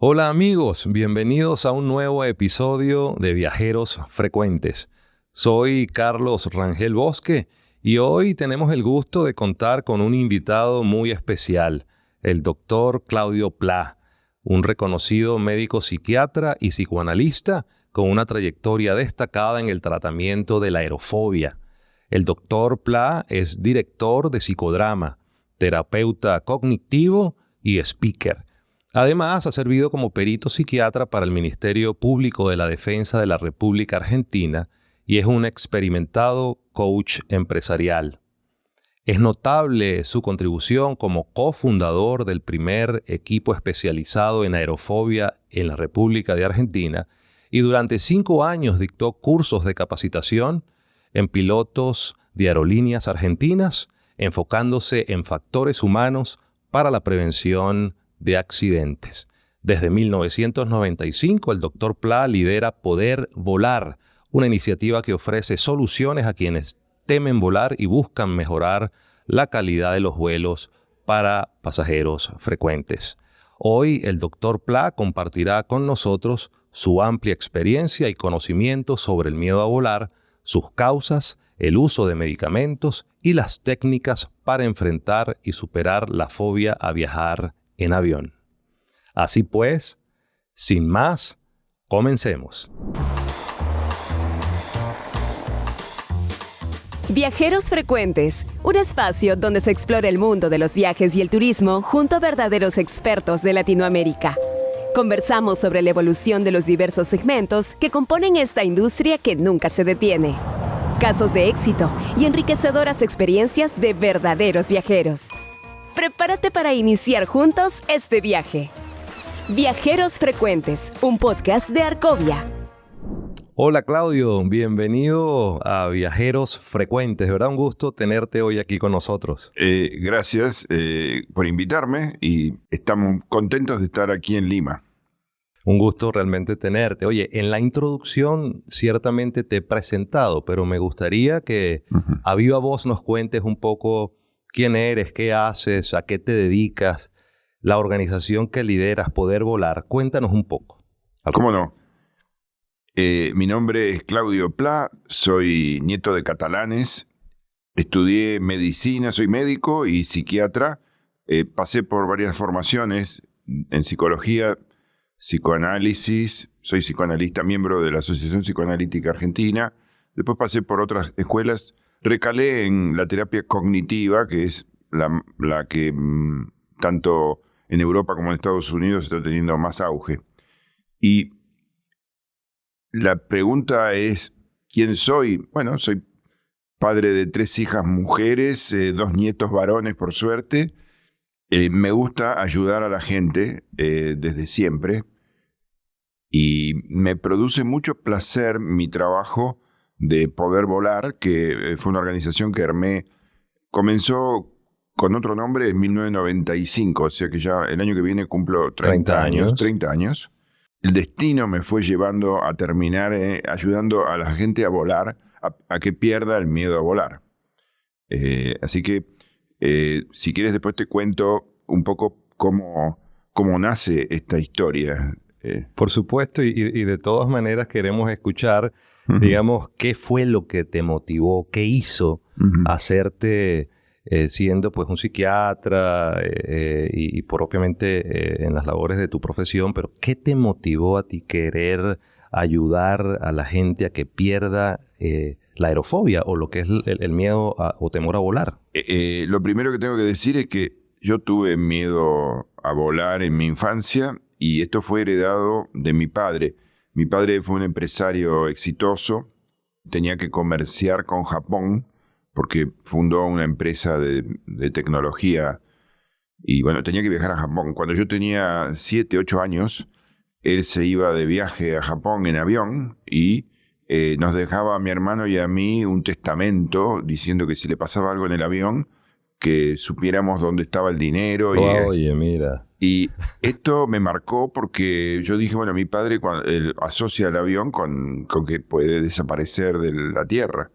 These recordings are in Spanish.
Hola amigos, bienvenidos a un nuevo episodio de Viajeros Frecuentes. Soy Carlos Rangel Bosque y hoy tenemos el gusto de contar con un invitado muy especial, el doctor Claudio Pla, un reconocido médico psiquiatra y psicoanalista con una trayectoria destacada en el tratamiento de la aerofobia. El doctor Pla es director de psicodrama, terapeuta cognitivo y speaker. Además, ha servido como perito psiquiatra para el Ministerio Público de la Defensa de la República Argentina y es un experimentado coach empresarial. Es notable su contribución como cofundador del primer equipo especializado en aerofobia en la República de Argentina y durante 5 años dictó cursos de capacitación en pilotos de aerolíneas argentinas, enfocándose en factores humanos para la prevención de accidentes. Desde 1995, el Dr. Pla lidera Poder Volar, una iniciativa que ofrece soluciones a quienes temen volar y buscan mejorar la calidad de los vuelos para pasajeros frecuentes. Hoy, el Dr. Pla compartirá con nosotros su amplia experiencia y conocimiento sobre el miedo a volar, sus causas, el uso de medicamentos y las técnicas para enfrentar y superar la fobia a viajar en avión. Así pues, sin más, comencemos. Viajeros Frecuentes, un espacio donde se explora el mundo de los viajes y el turismo junto a verdaderos expertos de Latinoamérica. Conversamos sobre la evolución de los diversos segmentos que componen esta industria que nunca se detiene. Casos de éxito y enriquecedoras experiencias de verdaderos viajeros. Prepárate para iniciar juntos este viaje. Viajeros Frecuentes, un podcast de Arcovia. Hola Claudio, bienvenido a Viajeros Frecuentes. De verdad, un gusto tenerte hoy aquí con nosotros. Gracias por invitarme y estamos contentos de estar aquí en Lima. Un gusto realmente tenerte. Oye, en la introducción ciertamente te he presentado, pero me gustaría que a viva voz nos cuentes un poco quién eres, qué haces, a qué te dedicas, la organización que lideras, Poder Volar. Cuéntanos un poco. ¿Cómo no? Mi nombre es Claudio Pla, soy nieto de catalanes, estudié medicina, soy médico y psiquiatra, pasé por varias formaciones en psicología, psicoanálisis, soy psicoanalista, miembro de la Asociación Psicoanalítica Argentina, después pasé por otras escuelas, recalé en la terapia cognitiva, que es la que tanto en Europa como en Estados Unidos está teniendo más auge. Y la pregunta es, ¿quién soy? Bueno, soy padre de 3 hijas mujeres, 2 nietos varones por suerte. Me gusta ayudar a la gente desde siempre y me produce mucho placer mi trabajo de Poder Volar, que fue una organización que armé, comenzó con otro nombre en 1995, o sea que ya el año que viene cumplo 30 años. El destino me fue llevando a terminar ayudando a la gente a volar, a que pierda el miedo a volar. Así que, si quieres, después te cuento un poco cómo nace esta historia. Por supuesto, y de todas maneras queremos escuchar, digamos, qué fue lo que te motivó, qué hizo hacerte siendo pues un psiquiatra y propiamente en las labores de tu profesión, pero ¿qué te motivó a ti querer ayudar a la gente a que pierda la aerofobia o lo que es el miedo o temor a volar? Lo primero que tengo que decir es que yo tuve miedo a volar en mi infancia y esto fue heredado de mi padre. Mi padre fue un empresario exitoso, tenía que comerciar con Japón porque fundó una empresa de tecnología y bueno, tenía que viajar a Japón. Cuando yo tenía 7, 8 años, él se iba de viaje a Japón en avión y nos dejaba a mi hermano y a mí un testamento diciendo que si le pasaba algo en el avión, que supiéramos dónde estaba el dinero. Oye, mira. Y esto me marcó porque yo dije, bueno, mi padre él asocia el avión con que puede desaparecer de la tierra.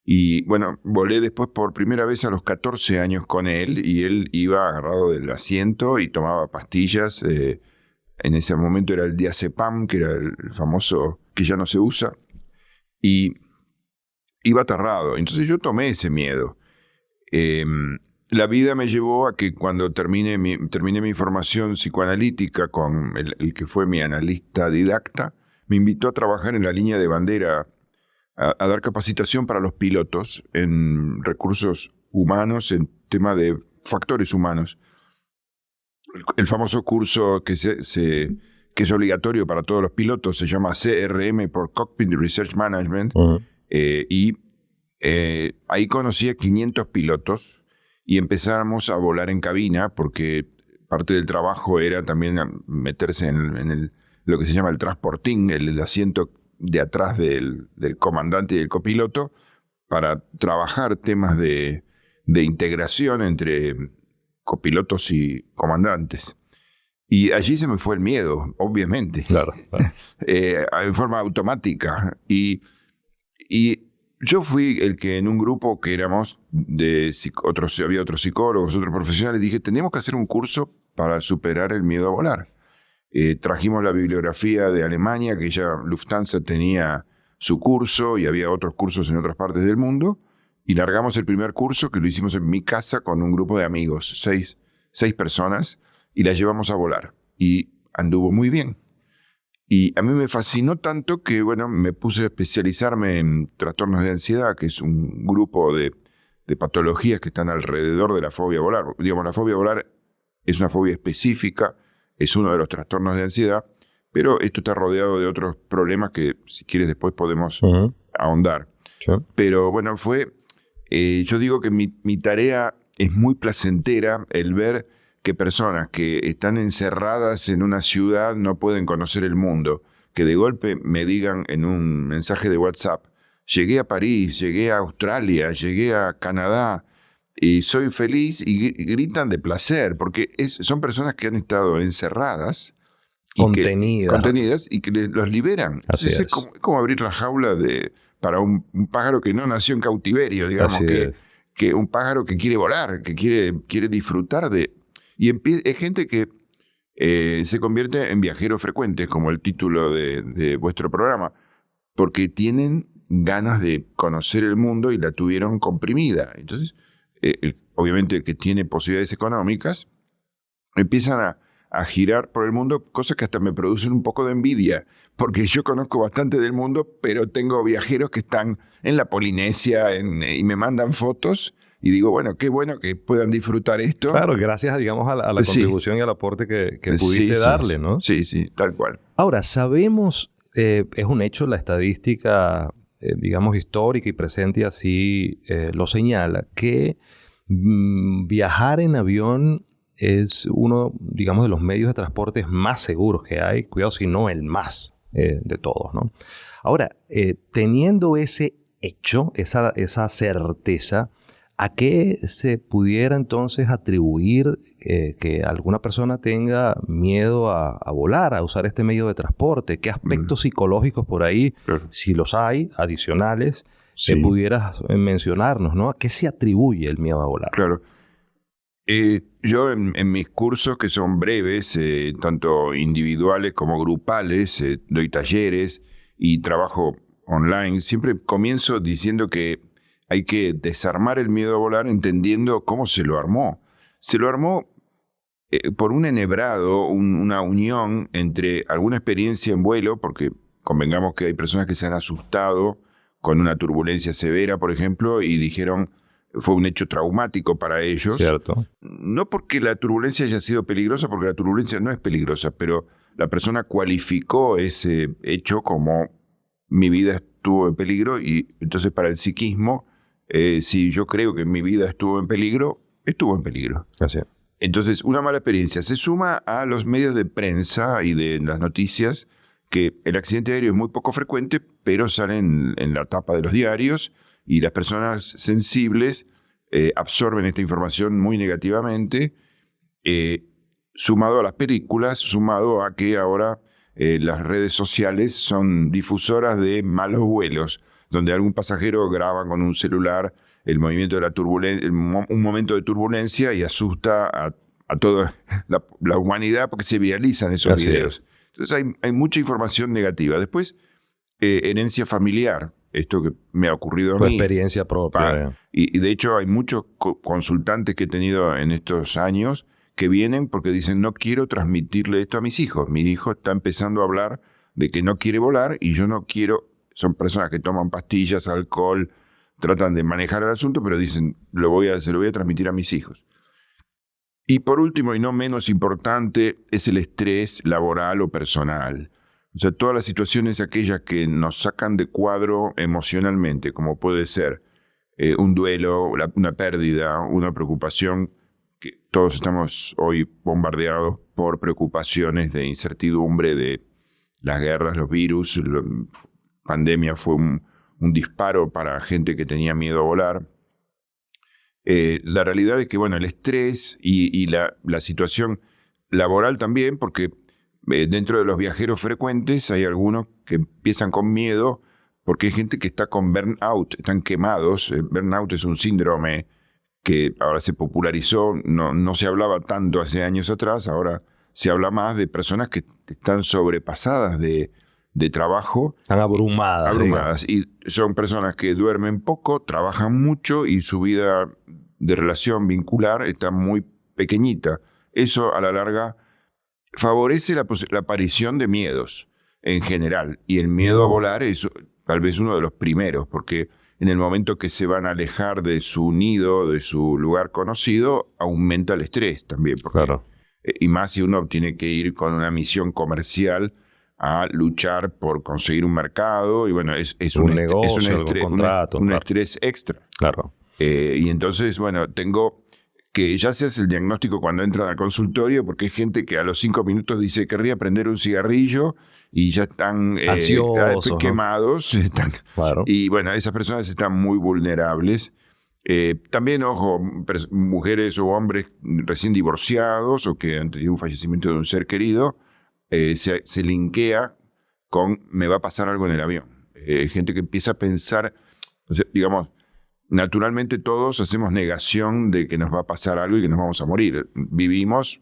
Y bueno, volé después por primera vez a los 14 años con él y él iba agarrado del asiento y tomaba pastillas En ese momento era el diazepam, que era el famoso que ya no se usa, y iba aterrado. Entonces yo tomé ese miedo. La vida me llevó a que cuando terminé mi formación psicoanalítica con el que fue mi analista didacta, me invitó a trabajar en la línea de bandera, a dar capacitación para los pilotos en recursos humanos, en tema de factores humanos. El famoso curso que es obligatorio para todos los pilotos se llama CRM, por Cockpit Research Management. Uh-huh. Ahí conocí a 500 pilotos y empezamos a volar en cabina, porque parte del trabajo era también meterse en lo que se llama el transporting, el asiento de atrás del comandante y del copiloto, para trabajar temas de integración entre copilotos y comandantes. Y allí se me fue el miedo, obviamente. Claro. En forma automática. Y yo fui el que en un grupo que éramos había otros psicólogos, otros profesionales, dije, tenemos que hacer un curso para superar el miedo a volar. Trajimos la bibliografía de Alemania, que ya Lufthansa tenía su curso y había otros cursos en otras partes del mundo. Y largamos el primer curso, que lo hicimos en mi casa con un grupo de amigos, seis personas, y la llevamos a volar. Y anduvo muy bien. Y a mí me fascinó tanto que, bueno, me puse a especializarme en trastornos de ansiedad, que es un grupo de patologías que están alrededor de la fobia a volar. Digamos, la fobia a volar es una fobia específica, es uno de los trastornos de ansiedad, pero esto está rodeado de otros problemas que, si quieres, después podemos ahondar. Sure. Pero, bueno, yo digo que mi tarea es muy placentera, el ver que personas que están encerradas en una ciudad no pueden conocer el mundo, que de golpe me digan en un mensaje de WhatsApp, llegué a París, llegué a Australia, llegué a Canadá y soy feliz, y gritan de placer, porque son personas que han estado encerradas, contenidas y que los liberan. Así es como abrir la jaula para un pájaro que no nació en cautiverio, digamos, que un pájaro que quiere volar, que quiere disfrutar de... Y es gente que se convierte en viajeros frecuentes, como el título de vuestro programa, porque tienen ganas de conocer el mundo y la tuvieron comprimida. Entonces, obviamente el que tiene posibilidades económicas, empiezan a girar por el mundo, cosas que hasta me producen un poco de envidia, porque yo conozco bastante del mundo, pero tengo viajeros que están en la Polinesia y me mandan fotos. Y digo, bueno, qué bueno que puedan disfrutar esto. Claro, gracias, digamos, a la contribución y al aporte que pudiste darle, ¿no? Sí, tal cual. Ahora, sabemos, es un hecho, la estadística, digamos, histórica y presente, así lo señala, que viajar en avión es uno, digamos, de los medios de transporte más seguros que hay. Cuidado si no el más de todos, ¿no? Ahora, teniendo ese hecho, esa certeza, ¿a qué se pudiera entonces atribuir que alguna persona tenga miedo a volar, a usar este medio de transporte? ¿Qué aspectos psicológicos por ahí, si los hay, adicionales, pudieras mencionarnos, ¿no? ¿A qué se atribuye el miedo a volar? Claro. Yo en mis cursos, que son breves, tanto individuales como grupales, doy talleres y trabajo online, siempre comienzo diciendo que hay que desarmar el miedo a volar entendiendo cómo se lo armó. Se lo armó por un enhebrado, una unión entre alguna experiencia en vuelo, porque convengamos que hay personas que se han asustado con una turbulencia severa, por ejemplo, y dijeron fue un hecho traumático para ellos. Cierto. No porque la turbulencia haya sido peligrosa, porque la turbulencia no es peligrosa, pero la persona cualificó ese hecho como mi vida estuvo en peligro, y entonces para el psiquismo, si yo creo que mi vida estuvo en peligro, estuvo en peligro. Así es. Entonces, una mala experiencia se suma a los medios de prensa y de las noticias, que el accidente aéreo es muy poco frecuente, pero salen en la tapa de los diarios, y las personas sensibles absorben esta información muy negativamente, sumado a las películas, sumado a que ahora las redes sociales son difusoras de malos vuelos, donde algún pasajero graba con un celular el movimiento de la turbulencia, un momento de turbulencia, y asusta a a toda la humanidad porque se viralizan esos Así videos. Entonces hay mucha información negativa. Después, herencia familiar, esto que me ha ocurrido a Tu mí. experiencia propia. Y de hecho hay muchos consultantes que he tenido en estos años que vienen porque dicen, no quiero transmitirle esto a mis hijos. Mi hijo está empezando a hablar de que no quiere volar y yo no quiero. Son personas que toman pastillas, alcohol, tratan de manejar el asunto, pero dicen, se lo voy a transmitir a mis hijos. Y por último, y no menos importante, es el estrés laboral o personal. O sea, todas las situaciones aquellas que nos sacan de cuadro emocionalmente, como puede ser un duelo, una pérdida, una preocupación, que todos estamos hoy bombardeados por preocupaciones de incertidumbre, de las guerras, los virus. La pandemia fue un disparo para gente que tenía miedo a volar. La realidad es que, bueno, el estrés y la situación laboral también, porque dentro de los viajeros frecuentes hay algunos que empiezan con miedo porque hay gente que está con burnout, están quemados. El burnout es un síndrome que ahora se popularizó, no se hablaba tanto hace años atrás, ahora se habla más de personas que están sobrepasadas de trabajo. Están abrumadas. Y son personas que duermen poco, trabajan mucho y su vida de relación vincular está muy pequeñita. Eso a la larga favorece la aparición de miedos en general. Y el miedo a volar es tal vez uno de los primeros, porque en el momento que se van a alejar de su nido, de su lugar conocido, aumenta el estrés también. Porque, claro. Y más si uno tiene que ir con una misión comercial a luchar por conseguir un mercado. Y bueno, es un negocio, un contrato. Un estrés extra. Claro. Y entonces, bueno, tengo que ya se hace el diagnóstico cuando entran al consultorio, porque hay gente que a los 5 minutos dice querría prender un cigarrillo y ya están ansiosos, quemados. ¿no? Están, claro. Y bueno, esas personas están muy vulnerables. También, ojo, mujeres o hombres recién divorciados o que han tenido un fallecimiento de un ser querido, se linkea con me va a pasar algo en el avión. Gente que empieza a pensar, o sea, digamos, naturalmente todos hacemos negación de que nos va a pasar algo y que nos vamos a morir. Vivimos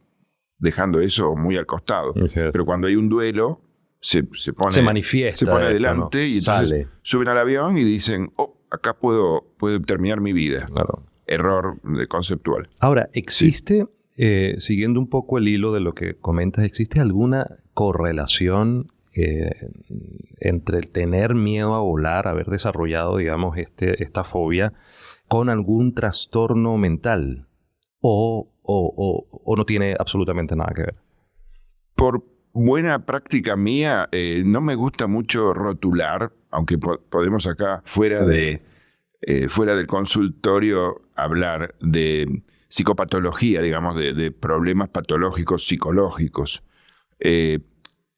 dejando eso muy al costado. Okay. Pero cuando hay un duelo, se manifiesta. Se pone adelante, ¿no? Y entonces sale. Suben al avión y dicen, acá puedo terminar mi vida. Claro. Error conceptual. Ahora, ¿existe, siguiendo un poco el hilo de lo que comentas, ¿existe alguna correlación entre el tener miedo a volar, haber desarrollado, digamos, esta fobia, con algún trastorno mental? ¿O no tiene absolutamente nada que ver? Por buena práctica mía, no me gusta mucho rotular, aunque podemos acá, fuera del consultorio, hablar de psicopatología, digamos, de problemas patológicos psicológicos.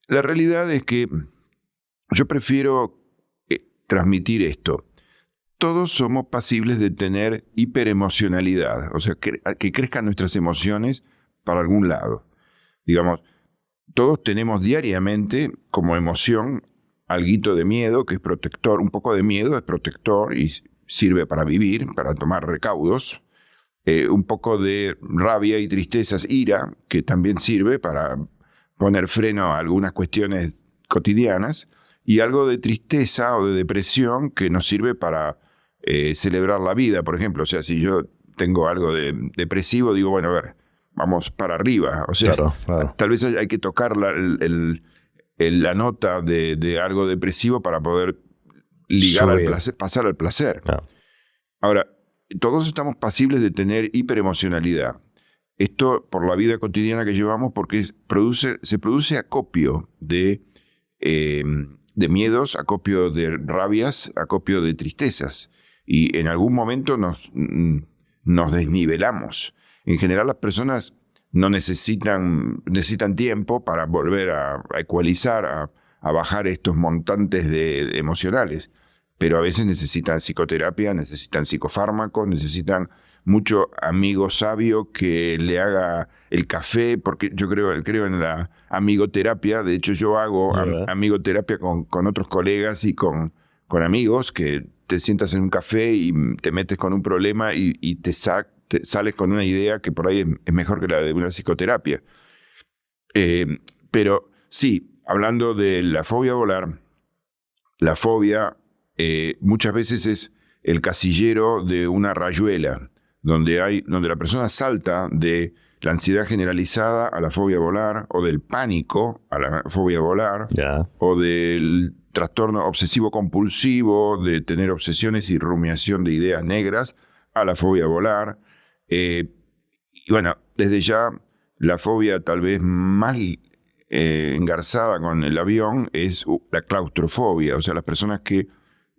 La realidad es que yo prefiero transmitir esto. Todos somos pasibles de tener hiperemocionalidad, o sea, que crezcan nuestras emociones para algún lado. Digamos, todos tenemos diariamente como emoción alguito de miedo, que es protector. Un poco de miedo es protector y sirve para vivir, para tomar recaudos. Un poco de rabia y tristezas, ira, que también sirve para poner freno a algunas cuestiones cotidianas, y algo de tristeza o de depresión que nos sirve para celebrar la vida, por ejemplo. O sea, si yo tengo algo de depresivo, digo, bueno, a ver, vamos para arriba. O sea, claro. Tal vez hay que tocar la nota de algo depresivo para poder ligar al placer, pasar al placer. Claro. Ahora, todos estamos pasibles de tener hiperemocionalidad. Esto por la vida cotidiana que llevamos, porque se produce acopio de miedos, acopio de rabias, acopio de tristezas. Y en algún momento nos desnivelamos. En general las personas no necesitan tiempo para volver a ecualizar, a bajar estos montantes emocionales. Pero a veces necesitan psicoterapia, necesitan psicofármacos, necesitan mucho amigo sabio que le haga el café, porque yo creo en la amigoterapia. De hecho, yo hago amigoterapia con otros colegas y con amigos, que te sientas en un café y te metes con un problema y te sales con una idea que por ahí es mejor que la de una psicoterapia. Pero sí, hablando de la fobia a volar, la fobia muchas veces es el casillero de una rayuela, donde la persona salta de la ansiedad generalizada a la fobia a volar, o del pánico a la fobia a volar, o del trastorno obsesivo-compulsivo, de tener obsesiones y rumiación de ideas negras, a la fobia a volar. Y bueno, desde ya la fobia tal vez más engarzada con el avión es la claustrofobia, o sea, las personas que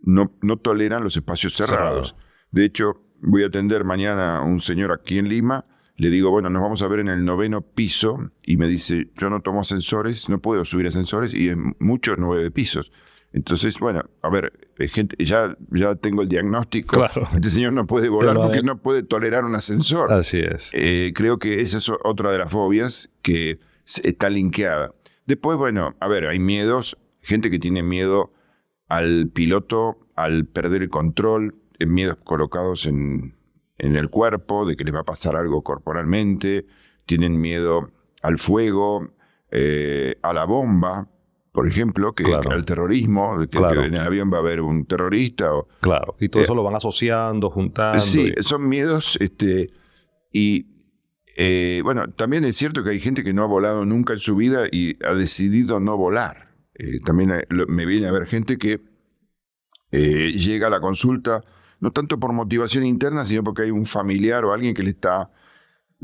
no toleran los espacios cerrados. De hecho, voy a atender mañana a un señor aquí en Lima. Le digo, bueno, nos vamos a ver en el 9º piso, y me dice, yo no tomo ascensores, no puedo subir ascensores, y en muchos 9 pisos. Entonces, bueno, a ver, gente, ya tengo el diagnóstico. Claro. Este señor no puede volar porque no puede tolerar un ascensor. Así es. Creo que esa es otra de las fobias que está linkeada. Después, bueno, a ver, hay miedos, gente que tiene miedo al piloto, al perder el control, miedos colocados en el cuerpo, de que les va a pasar algo corporalmente, tienen miedo al fuego, a la bomba, por ejemplo, al terrorismo, que en el avión va a haber un terrorista. Claro, y todo eso lo van asociando, juntando. Sí, son miedos, bueno, también es cierto que hay gente que no ha volado nunca en su vida y ha decidido no volar. También me viene a ver gente que llega a la consulta no tanto por motivación interna, sino porque hay un familiar o alguien que lo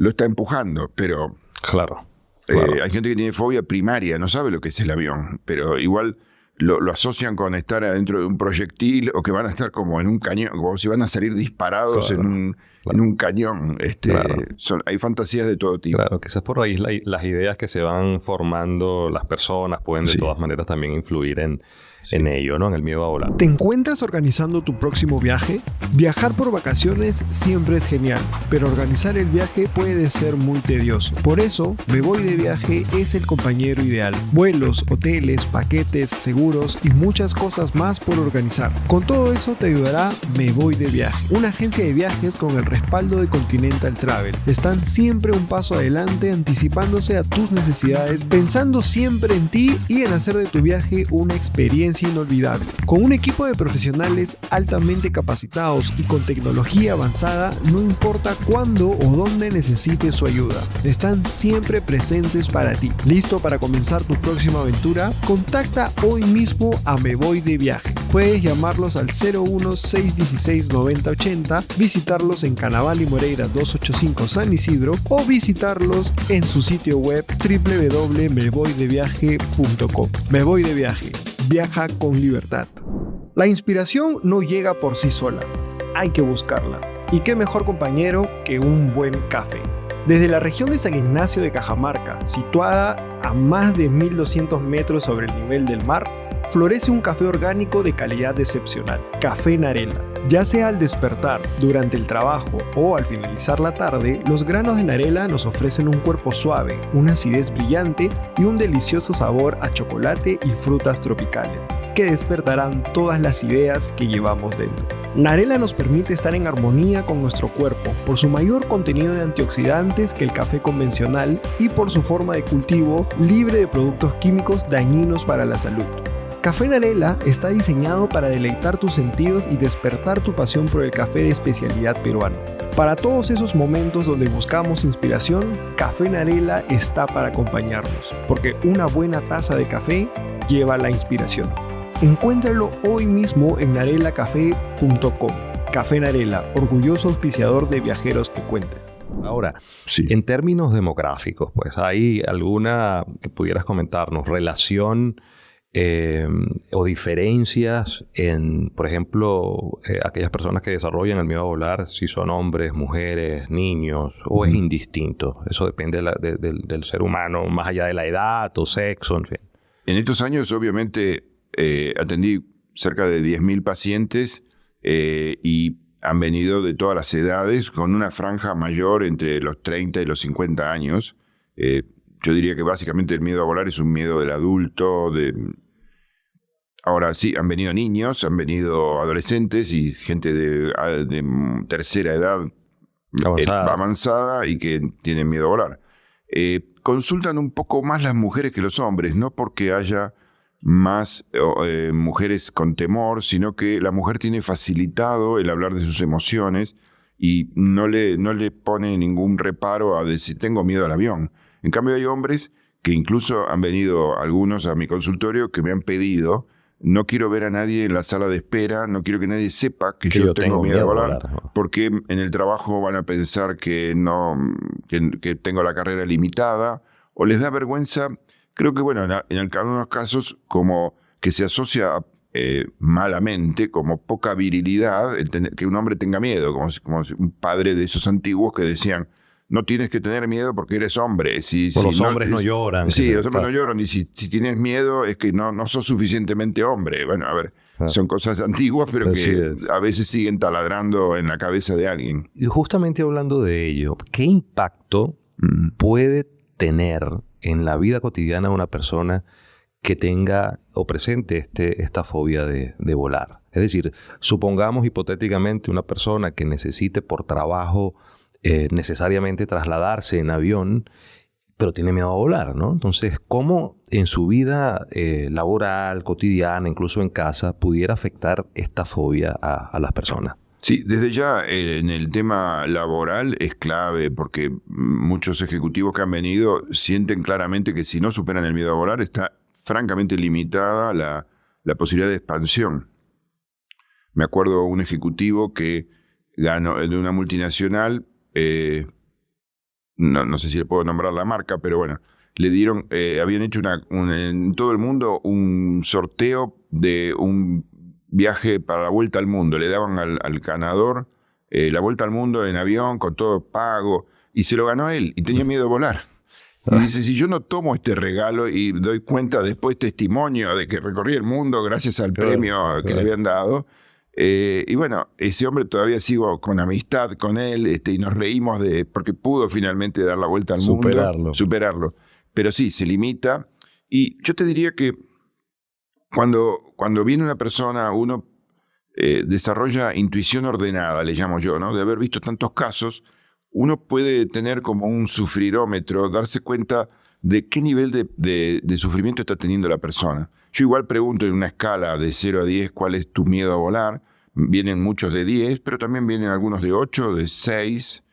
está empujando. Pero claro. Hay gente que tiene fobia primaria, no sabe lo que es el avión, pero igual lo asocian con estar adentro de un proyectil, o que van a estar como en un cañón, como si van a salir disparados en un cañón. Hay fantasías de todo tipo. Claro, quizás por ahí las ideas que se van formando las personas pueden de todas maneras también influir en ello, ¿no? En el miedo a volar. ¿Te encuentras organizando tu próximo viaje? Viajar por vacaciones siempre es genial, pero organizar el viaje puede ser muy tedioso. Por eso, Me Voy de Viaje es el compañero ideal. Vuelos, hoteles, paquetes, seguros y muchas cosas más por organizar. Con todo eso te ayudará Me Voy de Viaje, una agencia de viajes con el respaldo de Continental Travel. Están siempre un paso adelante, anticipándose a tus necesidades, pensando siempre en ti y en hacer de tu viaje una experiencia inolvidable. Con un equipo de profesionales altamente capacitados y con tecnología avanzada, no importa cuándo o dónde necesites su ayuda, están siempre presentes para ti. ¿Listo para comenzar tu próxima aventura? Contacta hoy mismo a Me Voy de Viaje. Puedes llamarlos al 01-616-9080, visitarlos en Canaval y Moreira 285 San Isidro, o visitarlos en su sitio web www.mevoydeviaje.com. Me Voy de Viaje. Viaja con libertad. La inspiración no llega por sí sola, hay que buscarla. Y qué mejor compañero que un buen café. Desde la región de San Ignacio de Cajamarca, situada a más de 1200 metros sobre el nivel del mar, florece un café orgánico de calidad excepcional, Café Narela. Ya sea al despertar, durante el trabajo o al finalizar la tarde, los granos de Narela nos ofrecen un cuerpo suave, una acidez brillante y un delicioso sabor a chocolate y frutas tropicales, que despertarán todas las ideas que llevamos dentro. Narela nos permite estar en armonía con nuestro cuerpo por su mayor contenido de antioxidantes que el café convencional y por su forma de cultivo libre de productos químicos dañinos para la salud. Café Narela está diseñado para deleitar tus sentidos y despertar tu pasión por el café de especialidad peruano. Para todos esos momentos donde buscamos inspiración, Café Narela está para acompañarnos, porque una buena taza de café lleva la inspiración. Encuéntralo hoy mismo en narelacafé.com. Café Narela, orgulloso auspiciador de Viajeros Frecuentes. Ahora, en términos demográficos, pues, ¿hay alguna que pudieras comentarnos, relación o diferencias en, por ejemplo, aquellas personas que desarrollan el miedo a volar, si son hombres, mujeres, niños, o es indistinto? Eso depende del ser humano, más allá de la edad o sexo, en fin. En estos años, obviamente, atendí cerca de 10.000 pacientes y han venido de todas las edades, con una franja mayor entre los 30 y los 50 años. Yo diría que básicamente el miedo a volar es un miedo del adulto. Ahora sí, han venido niños, han venido adolescentes y gente de tercera edad avanzada y que tienen miedo a volar. Consultan un poco más las mujeres que los hombres, no porque haya más mujeres con temor, sino que la mujer tiene facilitado el hablar de sus emociones y no le pone ningún reparo a decir tengo miedo al avión. En cambio hay hombres que incluso han venido algunos a mi consultorio que me han pedido: no quiero ver a nadie en la sala de espera, no quiero que nadie sepa que yo tengo miedo a volar, porque en el trabajo van a pensar que tengo la carrera limitada, o les da vergüenza. Creo que, bueno, en algunos casos, como que se asocia malamente, como poca virilidad, que un hombre tenga miedo, como un padre de esos antiguos que decían: no tienes que tener miedo porque eres hombre. Los hombres no lloran. Sí, los hombres no lloran. Y si tienes miedo es que no sos suficientemente hombre. Bueno, a ver, son cosas antiguas, pero que a veces siguen taladrando en la cabeza de alguien. Y justamente hablando de ello, ¿qué impacto puede tener en la vida cotidiana de una persona que tenga o presente esta fobia de volar? Es decir, supongamos hipotéticamente una persona que necesite por trabajo necesariamente trasladarse en avión, pero tiene miedo a volar, ¿no? Entonces, ¿cómo en su vida laboral, cotidiana, incluso en casa, pudiera afectar esta fobia a las personas? Sí, desde ya en el tema laboral es clave, porque muchos ejecutivos que han venido sienten claramente que si no superan el miedo a volar está francamente limitada la posibilidad de expansión. Me acuerdo un ejecutivo que ganó de una multinacional, no sé si le puedo nombrar la marca, pero bueno, le dieron, habían hecho en todo el mundo un sorteo de un viaje para la vuelta al mundo. Le daban al ganador la vuelta al mundo en avión con todo pago, y se lo ganó él y tenía miedo de volar. Y dice: si yo no tomo este regalo y doy cuenta después testimonio de que recorrí el mundo gracias al premio que le habían dado. Y bueno, ese hombre todavía sigo con amistad con él, y nos reímos porque pudo finalmente dar la vuelta al mundo. Superarlo. Pero sí, se limita. Y yo te diría que cuando viene una persona, uno desarrolla intuición ordenada, le llamo yo, ¿no? De haber visto tantos casos, uno puede tener como un sufrirómetro, darse cuenta de qué nivel de sufrimiento está teniendo la persona. Yo igual pregunto en una escala de 0 a 10 cuál es tu miedo a volar. Vienen muchos de 10, pero también vienen algunos de 8, de 6,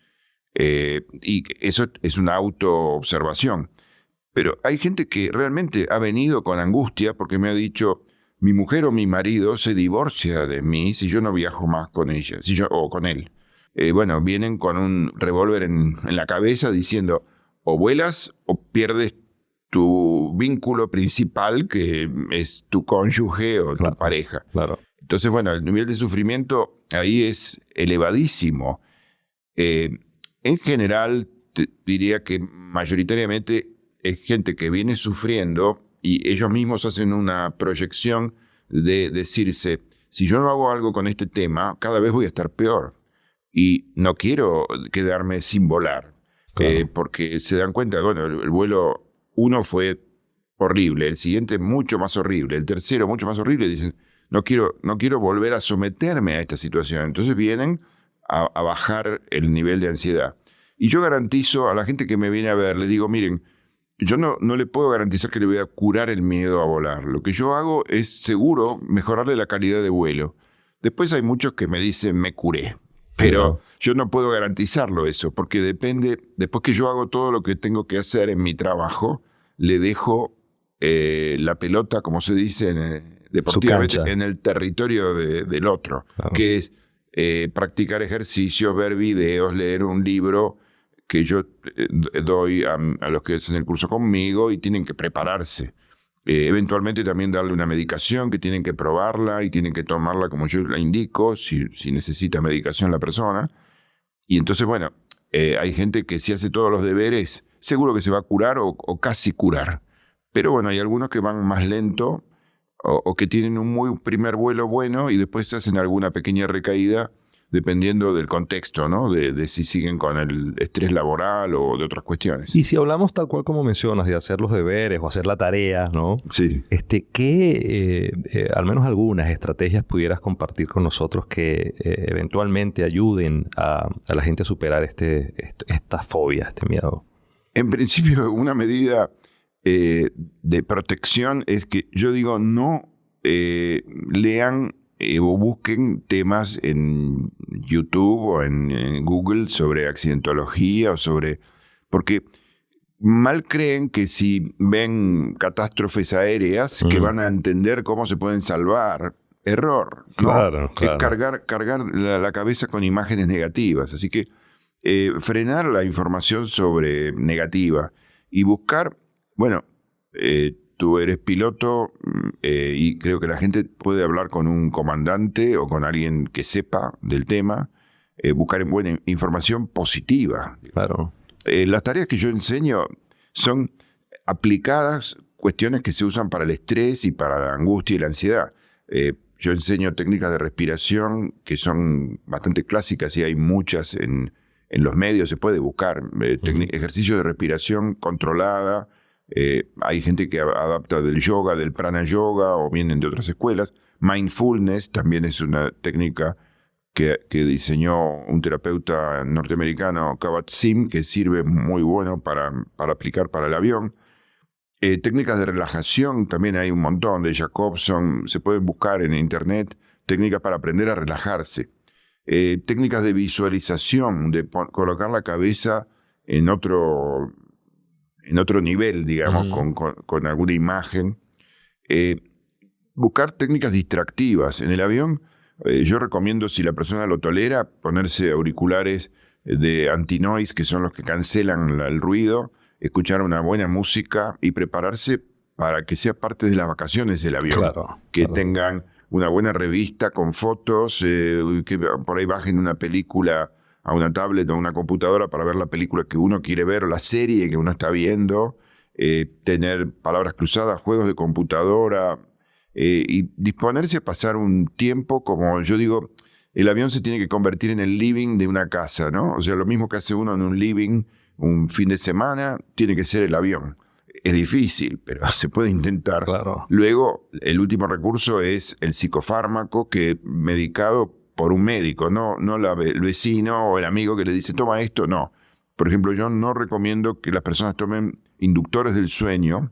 y eso es una autoobservación. Pero hay gente que realmente ha venido con angustia porque me ha dicho: mi mujer o mi marido se divorcia de mí si yo no viajo más con ella, o con él. Bueno, vienen con un revólver en la cabeza diciendo: o vuelas o pierdes tu vínculo principal, que es tu cónyuge o tu pareja. Claro. Entonces, bueno, el nivel de sufrimiento ahí es elevadísimo. En general, te diría que mayoritariamente es gente que viene sufriendo y ellos mismos hacen una proyección de decirse: si yo no hago algo con este tema, cada vez voy a estar peor. Y no quiero quedarme sin volar. Claro. Porque se dan cuenta, bueno, el vuelo 1 fue horrible, el siguiente mucho más horrible, el tercero mucho más horrible, y dicen: no quiero volver a someterme a esta situación. Entonces vienen a bajar el nivel de ansiedad. Y yo garantizo a la gente que me viene a ver, le digo: miren, yo no le puedo garantizar que le voy a curar el miedo a volar. Lo que yo hago es seguro mejorarle la calidad de vuelo. Después hay muchos que me dicen: me curé. Pero yo no puedo garantizarlo eso, porque depende, después que yo hago todo lo que tengo que hacer en mi trabajo, le dejo la pelota, como se dice deportivamente, en el territorio del otro, claro. Que es practicar ejercicios, ver videos, leer un libro que yo doy a los que hacen el curso conmigo, y tienen que prepararse. Eventualmente también darle una medicación que tienen que probarla y tienen que tomarla como yo la indico, si necesita medicación la persona. Y entonces, bueno, hay gente que si hace todos los deberes, seguro que se va a curar o casi curar. Pero bueno, hay algunos que van más lento o que tienen un muy primer vuelo bueno y después hacen alguna pequeña recaída dependiendo del contexto, ¿no? De si siguen con el estrés laboral o de otras cuestiones. Y si hablamos tal cual como mencionas, de hacer los deberes o hacer la tarea, ¿no? Sí. ¿Qué, al menos algunas estrategias pudieras compartir con nosotros que eventualmente ayuden a la gente a superar esta fobia, este miedo? En principio, una medida de protección es que yo digo no lean o busquen temas en YouTube o en Google sobre accidentología o sobre... Porque mal creen que si ven catástrofes aéreas que van a entender cómo se pueden salvar. Error, ¿no? Claro. Es cargar la cabeza con imágenes negativas. Así que frenar la información sobre negativa y buscar... Bueno, tú eres piloto y creo que la gente puede hablar con un comandante o con alguien que sepa del tema, buscar buena información positiva. Claro. Las tareas que yo enseño son aplicadas, cuestiones que se usan para el estrés y para la angustia y la ansiedad. Yo enseño técnicas de respiración que son bastante clásicas y hay muchas en los medios, se puede buscar. Ejercicios de respiración controlada. Hay gente que adapta del yoga, del prana yoga o vienen de otras escuelas. Mindfulness también es una técnica que diseñó un terapeuta norteamericano, Kabat-Zinn, que sirve muy bueno para aplicar para el avión. Técnicas de relajación también hay un montón, de Jacobson, se pueden buscar en internet, técnicas para aprender a relajarse. Técnicas de visualización, de colocar la cabeza en otro nivel, digamos, con alguna imagen. Buscar técnicas distractivas. En el avión, yo recomiendo, si la persona lo tolera, ponerse auriculares de anti-noise, que son los que cancelan el ruido, escuchar una buena música y prepararse para que sea parte de las vacaciones del avión. Claro. Tengan una buena revista con fotos, que por ahí bajen una película a una tablet o a una computadora para ver la película que uno quiere ver o la serie que uno está viendo, tener palabras cruzadas, juegos de computadora y disponerse a pasar un tiempo, como yo digo, el avión se tiene que convertir en el living de una casa, ¿no? O sea, lo mismo que hace uno en un living un fin de semana, tiene que ser el avión. Es difícil, pero se puede intentar. Claro. Luego, el último recurso es el psicofármaco, que medicado por un médico, no el vecino o el amigo que le dice, toma esto, no. Por ejemplo, yo no recomiendo que las personas tomen inductores del sueño,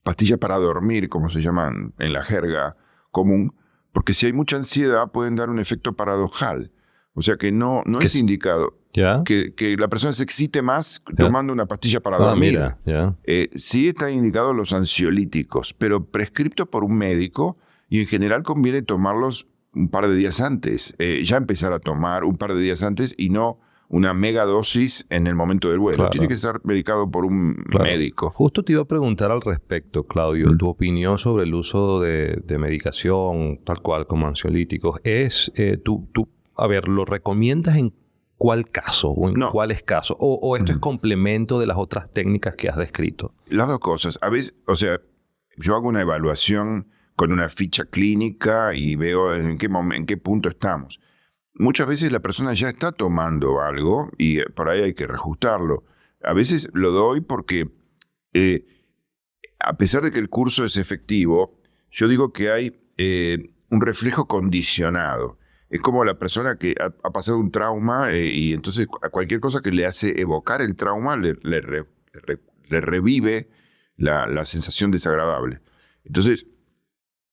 pastillas para dormir, como se llaman en la jerga común, porque si hay mucha ansiedad pueden dar un efecto paradojal. O sea que no es indicado que la persona se excite más tomando una pastilla para dormir. Sí está indicado los ansiolíticos, pero prescriptos por un médico, y en general conviene tomarlos un par de días antes, ya empezar a tomar un par de días antes y no una mega dosis en el momento del vuelo. Claro. Tiene que estar medicado por un médico. Justo te iba a preguntar al respecto, Claudio, tu opinión sobre el uso de medicación tal cual como ansiolíticos. A ver, ¿lo recomiendas en cuál caso o en cuáles casos? ¿O esto es complemento de las otras técnicas que has descrito? Las dos cosas. A veces, o sea, yo hago una evaluación con una ficha clínica y veo en qué punto estamos. Muchas veces la persona ya está tomando algo y por ahí hay que reajustarlo. A veces lo doy porque, a pesar de que el curso es efectivo, yo digo que hay un reflejo condicionado. Es como la persona que ha pasado un trauma y entonces a cualquier cosa que le hace evocar el trauma le revive la sensación desagradable. Entonces,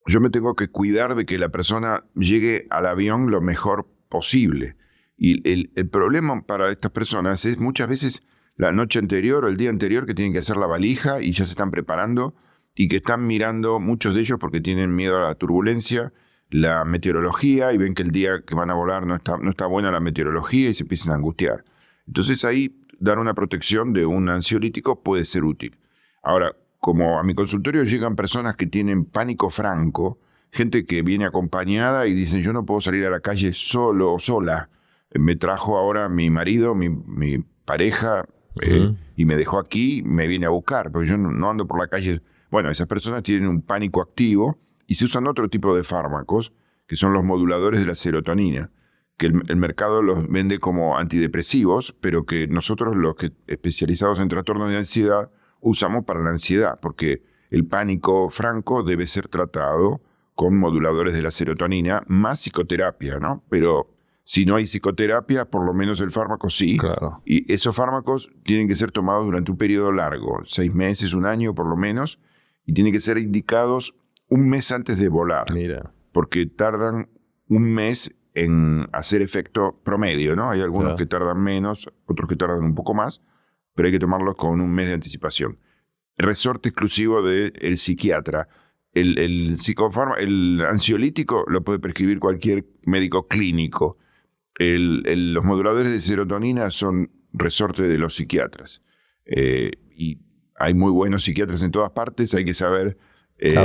yo me tengo que cuidar de que la persona llegue al avión lo mejor posible. Y el problema para estas personas es muchas veces la noche anterior o el día anterior que tienen que hacer la valija y ya se están preparando y que están mirando, muchos de ellos porque tienen miedo a la turbulencia, la meteorología, y ven que el día que van a volar no está buena la meteorología y se empiezan a angustiar. Entonces ahí dar una protección de un ansiolítico puede ser útil. Ahora, como a mi consultorio llegan personas que tienen pánico franco, gente que viene acompañada y dicen, yo no puedo salir a la calle solo o sola. Me trajo ahora mi marido, mi pareja, y me dejó aquí, me viene a buscar, porque yo no ando por la calle. Bueno, esas personas tienen un pánico activo y se usan otro tipo de fármacos, que son los moduladores de la serotonina, que el mercado los vende como antidepresivos, pero que nosotros los que especializados en trastornos de ansiedad usamos para la ansiedad, porque el pánico franco debe ser tratado con moduladores de la serotonina, más psicoterapia, ¿no? Pero si no hay psicoterapia, por lo menos el fármaco sí. Claro. Y esos fármacos tienen que ser tomados durante un periodo largo, 6 meses, 1 año por lo menos, y tienen que ser indicados 1 mes antes de volar. Mira. Porque tardan 1 mes en hacer efecto promedio, ¿no? Hay algunos que tardan menos, otros que tardan un poco más, pero hay que tomarlos con 1 mes de anticipación. Resorte exclusivo del psiquiatra. El ansiolítico lo puede prescribir cualquier médico clínico. Los moduladores de serotonina son resorte de los psiquiatras. Y hay muy buenos psiquiatras en todas partes, hay que saber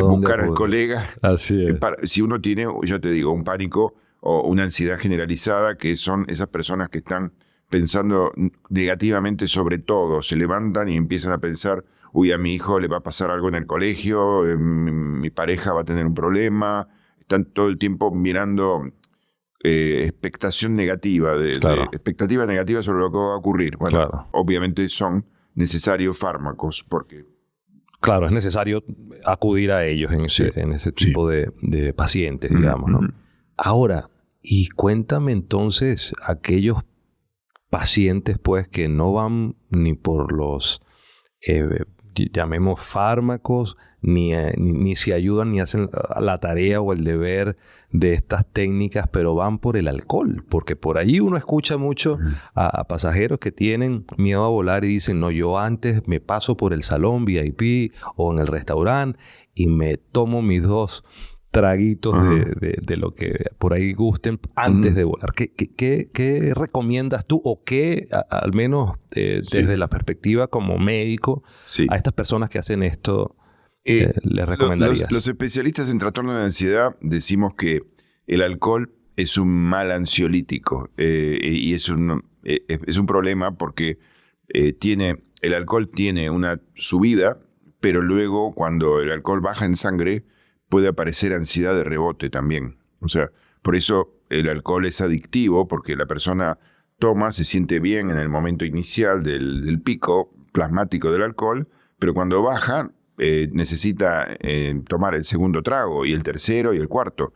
buscar al colega. Así es. Si uno tiene, ya te digo, un pánico o una ansiedad generalizada, que son esas personas que están pensando negativamente sobre todo, se levantan y empiezan a pensar, uy, a mi hijo le va a pasar algo en el colegio, mi pareja va a tener un problema, están todo el tiempo mirando expectativa negativa sobre lo que va a ocurrir. Bueno, obviamente son necesarios fármacos porque... Claro, es necesario acudir a ellos en ese tipo de pacientes, digamos, ¿no? Ahora, y cuéntame entonces aquellos pacientes, pues, que no van ni por los, llamemos fármacos, ni se ayudan ni hacen la tarea o el deber de estas técnicas, pero van por el alcohol, porque por ahí uno escucha mucho a pasajeros que tienen miedo a volar y dicen, no, yo antes me paso por el salón VIP o en el restaurante y me tomo mis 2 traguitos de lo que por ahí gusten antes de volar. ¿Qué recomiendas tú o qué, al menos desde la perspectiva como médico, a estas personas que hacen esto les recomendarías? Los especialistas en trastornos de ansiedad decimos que el alcohol es un mal ansiolítico y es un problema porque el alcohol tiene una subida, pero luego cuando el alcohol baja en sangre puede aparecer ansiedad de rebote también. O sea, por eso el alcohol es adictivo, porque la persona toma, se siente bien en el momento inicial del pico plasmático del alcohol, pero cuando baja necesita tomar el segundo trago y el tercero y el cuarto.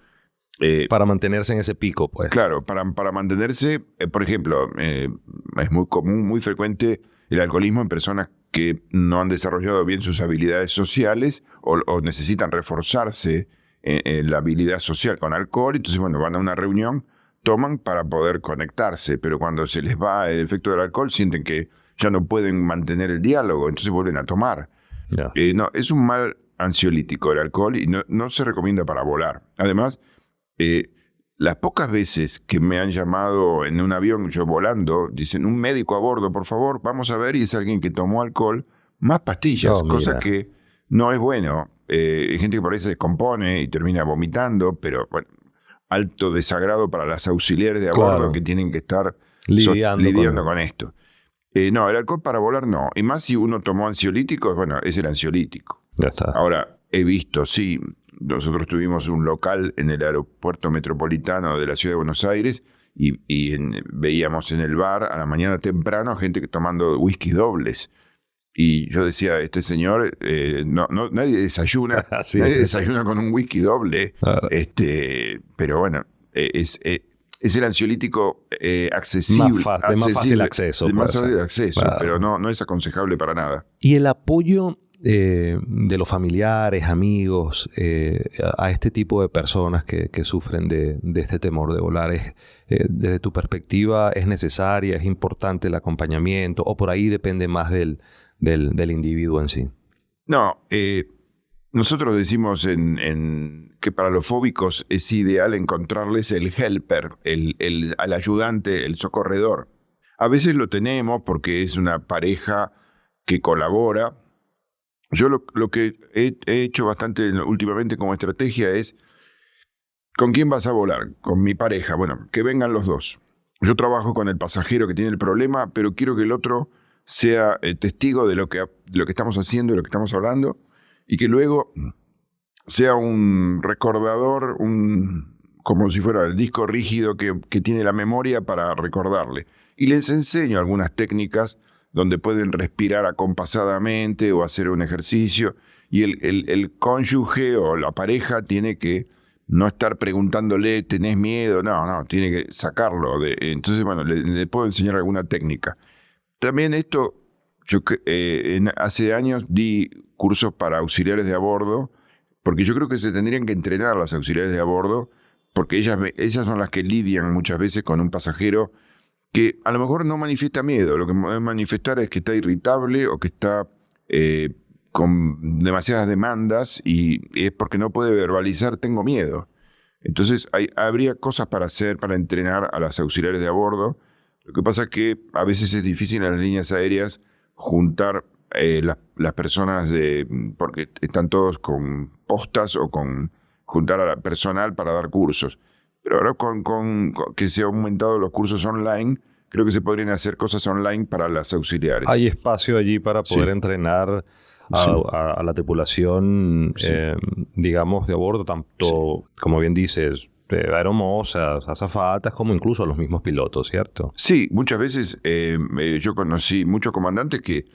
Para mantenerse en ese pico, pues. Claro, para mantenerse, por ejemplo, es muy común, muy frecuente el alcoholismo en personas que no han desarrollado bien sus habilidades sociales o necesitan reforzarse en la habilidad social con alcohol. Entonces, bueno, van a una reunión, toman para poder conectarse, pero cuando se les va el efecto del alcohol, sienten que ya no pueden mantener el diálogo, entonces vuelven a tomar. No, es un mal ansiolítico el alcohol y no se recomienda para volar. Además, las pocas veces que me han llamado en un avión, yo volando, dicen, un médico a bordo, por favor, vamos a ver, y es alguien que tomó alcohol, más pastillas, cosa que no es bueno. Hay gente que por ahí se descompone y termina vomitando, pero bueno, alto desagrado para las auxiliares de a bordo que tienen que estar lidiando con esto. No, el alcohol para volar no. Y más si uno tomó ansiolíticos, bueno, es el ansiolítico. Ya está. Ahora, he visto, sí, nosotros tuvimos un local en el aeropuerto metropolitano de la ciudad de Buenos Aires y veíamos en el bar a la mañana temprano gente tomando whisky dobles. Y yo decía, este señor, nadie desayuna, nadie desayuna con un whisky doble. Claro. Pero bueno, es el ansiolítico accesible. De más fácil acceso. De más fácil acceso, claro. Pero no es aconsejable para nada. Y el apoyo de los familiares, amigos, a este tipo de personas que sufren de este temor de volar, desde tu perspectiva, ¿es necesaria, es importante el acompañamiento o por ahí depende más del individuo en sí? No, nosotros decimos que para los fóbicos es ideal encontrarles el helper, al ayudante, el socorredor. A veces lo tenemos porque es una pareja que colabora. Yo lo que he hecho bastante últimamente como estrategia es, ¿con quién vas a volar? Con mi pareja. Bueno, que vengan los dos. Yo trabajo con el pasajero que tiene el problema, pero quiero que el otro sea testigo de lo que estamos haciendo, de lo que estamos hablando, y que luego sea un recordador, un como si fuera el disco rígido que tiene la memoria para recordarle. Y les enseño algunas técnicas donde pueden respirar acompasadamente o hacer un ejercicio. Y el cónyuge o la pareja tiene que no estar preguntándole, ¿tenés miedo? No, tiene que sacarlo. Entonces, bueno, le puedo enseñar alguna técnica. También esto, hace años di cursos para auxiliares de a bordo, porque yo creo que se tendrían que entrenar las auxiliares de a bordo, porque ellas son las que lidian muchas veces con un pasajero que a lo mejor no manifiesta miedo. Lo que puede manifestar es que está irritable o que está con demasiadas demandas y es porque no puede verbalizar tengo miedo. Entonces habría cosas para hacer, para entrenar a las auxiliares de a bordo. Lo que pasa es que a veces es difícil en las líneas aéreas juntar las personas porque están todos con postas o juntar a la personal para dar cursos. Pero ahora con que se han aumentado los cursos online, creo que se podrían hacer cosas online para las auxiliares. Hay espacio allí para poder entrenar a la tripulación, digamos, de a bordo, tanto, como bien dices, aeromosas, azafatas, como incluso a los mismos pilotos, ¿cierto? Sí, muchas veces yo conocí muchos comandantes que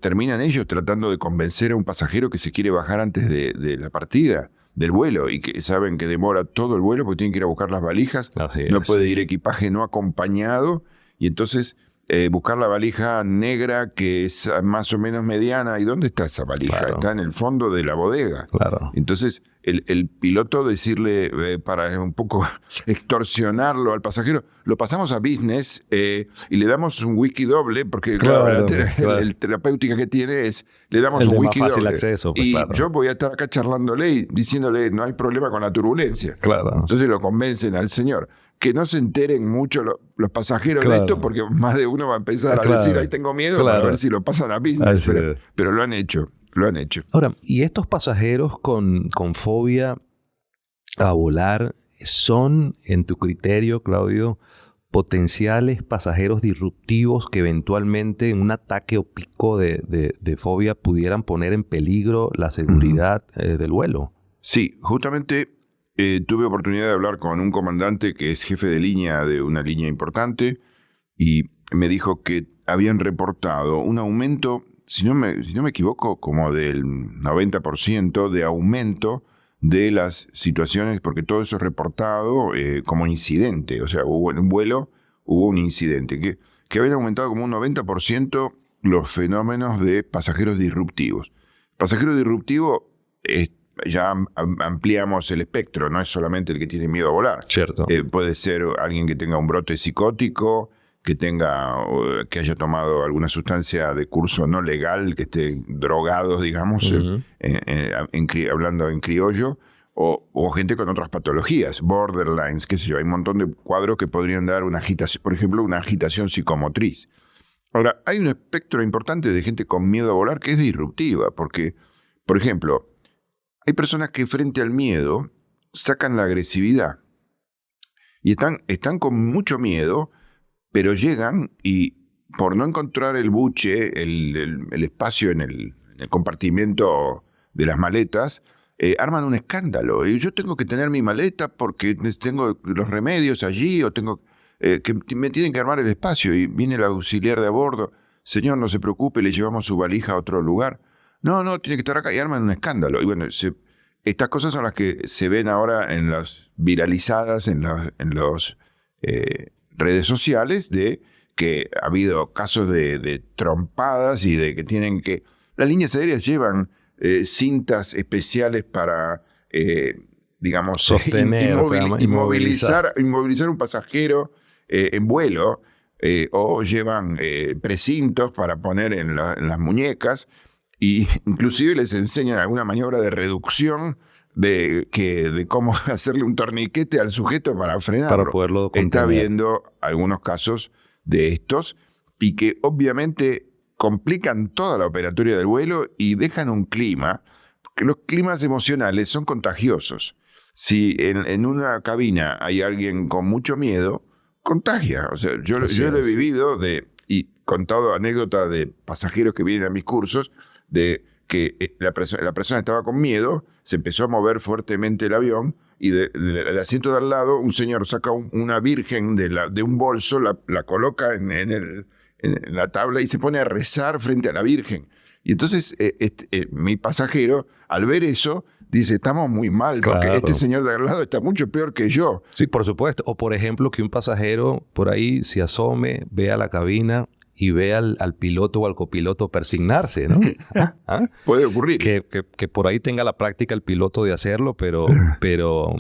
terminan ellos tratando de convencer a un pasajero que se quiere bajar antes de la partida del vuelo y que saben que demora todo el vuelo porque tienen que ir a buscar las valijas. No puede ir equipaje no acompañado y entonces buscar la valija negra que es más o menos mediana. ¿Y dónde está esa valija? Claro. Está en el fondo de la bodega. Claro. Entonces el piloto decirle para un poco extorsionarlo al pasajero, lo pasamos a business y le damos un whisky doble porque el terapéutica que tiene es le damos un whisky más fácil doble acceso, pues, y claro. yo voy a estar acá charlándole y diciéndole no hay problema con la turbulencia. Claro. Entonces lo convencen al señor. Que no se enteren mucho los pasajeros de esto porque más de uno va a empezar a decir ahí tengo miedo para ver si lo pasan a business, pero lo han hecho. Ahora, ¿y estos pasajeros con fobia a volar son, en tu criterio, Claudio, potenciales pasajeros disruptivos que eventualmente en un ataque o pico de fobia pudieran poner en peligro la seguridad del vuelo? Sí, justamente tuve oportunidad de hablar con un comandante que es jefe de línea de una línea importante y me dijo que habían reportado un aumento, si no me equivoco, como del 90% de aumento de las situaciones, porque todo eso es reportado como incidente. O sea, en un vuelo hubo un incidente, que habían aumentado como un 90% los fenómenos de pasajeros disruptivos. Pasajero disruptivo ya ampliamos el espectro, no es solamente el que tiene miedo a volar. Cierto. Puede ser alguien que tenga un brote psicótico, que haya tomado alguna sustancia de curso no legal, que esté drogado, digamos, hablando en criollo, o gente con otras patologías, borderlines, qué sé yo. Hay un montón de cuadros que podrían dar una agitación, por ejemplo, una agitación psicomotriz. Ahora, hay un espectro importante de gente con miedo a volar que es disruptiva, porque, por ejemplo, hay personas que frente al miedo sacan la agresividad y están con mucho miedo, pero llegan y por no encontrar el buche, el espacio en el compartimento de las maletas, arman un escándalo. Y yo tengo que tener mi maleta porque tengo los remedios allí o tengo que me tienen que armar el espacio. Y viene el auxiliar de a bordo. Señor, no se preocupe, le llevamos su valija a otro lugar. No, tiene que estar acá y arman un escándalo. Y bueno, estas cosas son las que se ven ahora en las viralizadas, en las redes sociales, de que ha habido casos de trompadas y de que tienen que... Las líneas aéreas llevan cintas especiales para, digamos, sostener, inmovilizar un pasajero en vuelo, o llevan precintos para poner en las muñecas. Y inclusive les enseñan alguna maniobra de reducción de cómo hacerle un torniquete al sujeto para frenarlo. Para poderlo contener. Está habiendo algunos casos de estos y que obviamente complican toda la operatoria del vuelo y dejan un clima, porque los climas emocionales son contagiosos. Si en una cabina hay alguien con mucho miedo, contagia. O sea, yo lo he vivido y contado anécdotas de pasajeros que vienen a mis cursos, de que la persona estaba con miedo, se empezó a mover fuertemente el avión, y del asiento de al lado un señor saca una virgen de un bolso, la coloca en la tabla y se pone a rezar frente a la virgen. Y entonces mi pasajero, al ver eso, dice, estamos muy mal, porque Claro. este señor de al lado está mucho peor que yo. Sí, por supuesto. O por ejemplo, que un pasajero por ahí se asome, vea la cabina y vea al piloto o al copiloto persignarse, ¿no? ¿Ah? Puede ocurrir. Que por ahí tenga la práctica el piloto de hacerlo, pero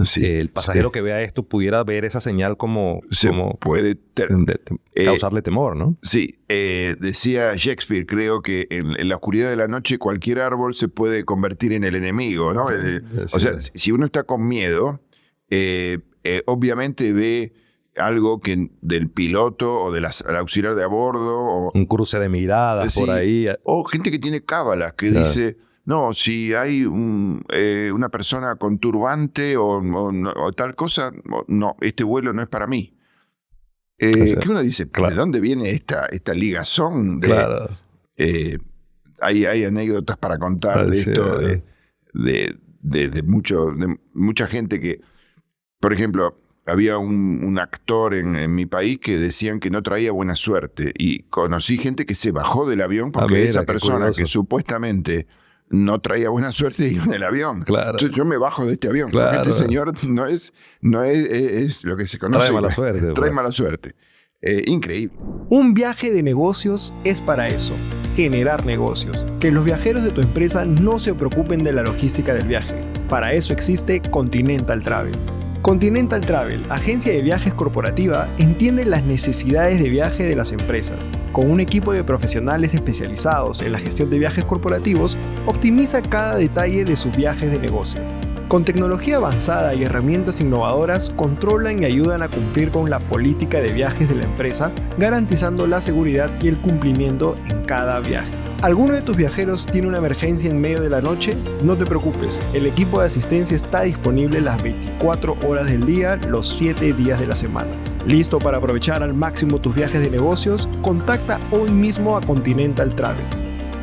Sí, el pasajero sí. que vea esto pudiera ver esa señal como puede causarle temor, ¿no? Sí, decía Shakespeare, creo que en la oscuridad de la noche cualquier árbol se puede convertir en el enemigo, ¿no? O sea, si uno está con miedo, obviamente ve algo que del piloto o del auxiliar de a bordo Un cruce de miradas Sí. por ahí. o gente que tiene cábalas que Claro. dice, no, si hay una persona con turbante o tal cosa, no, este vuelo no es para mí. Exacto. Que uno dice, Claro. ¿de dónde viene esta ligazón? Claro. Hay anécdotas para contar de Sí, esto, ¿verdad? de mucha gente que, por ejemplo, había un actor en mi país que decían que no traía buena suerte y conocí gente que se bajó del avión porque mira, esa qué persona curioso. que supuestamente no traía buena suerte iba en el avión. Claro. Entonces yo me bajo de este avión Claro. porque este señor no es lo que se conoce. Trae mala suerte. Trae pues. mala suerte. Increíble. Un viaje de negocios es para eso, generar negocios. Que los viajeros de tu empresa no se preocupen de la logística del viaje. Para eso existe Continental Travel. Continental Travel, agencia de viajes corporativa, entiende las necesidades de viaje de las empresas. Con un equipo de profesionales especializados en la gestión de viajes corporativos, optimiza cada detalle de sus viajes de negocio. Con tecnología avanzada y herramientas innovadoras, controlan y ayudan a cumplir con la política de viajes de la empresa, garantizando la seguridad y el cumplimiento en cada viaje. ¿Alguno de tus viajeros tiene una emergencia en medio de la noche? No te preocupes, el equipo de asistencia está disponible las 24 horas del día, los 7 días de la semana. ¿Listo para aprovechar al máximo tus viajes de negocios? Contacta hoy mismo a Continental Travel.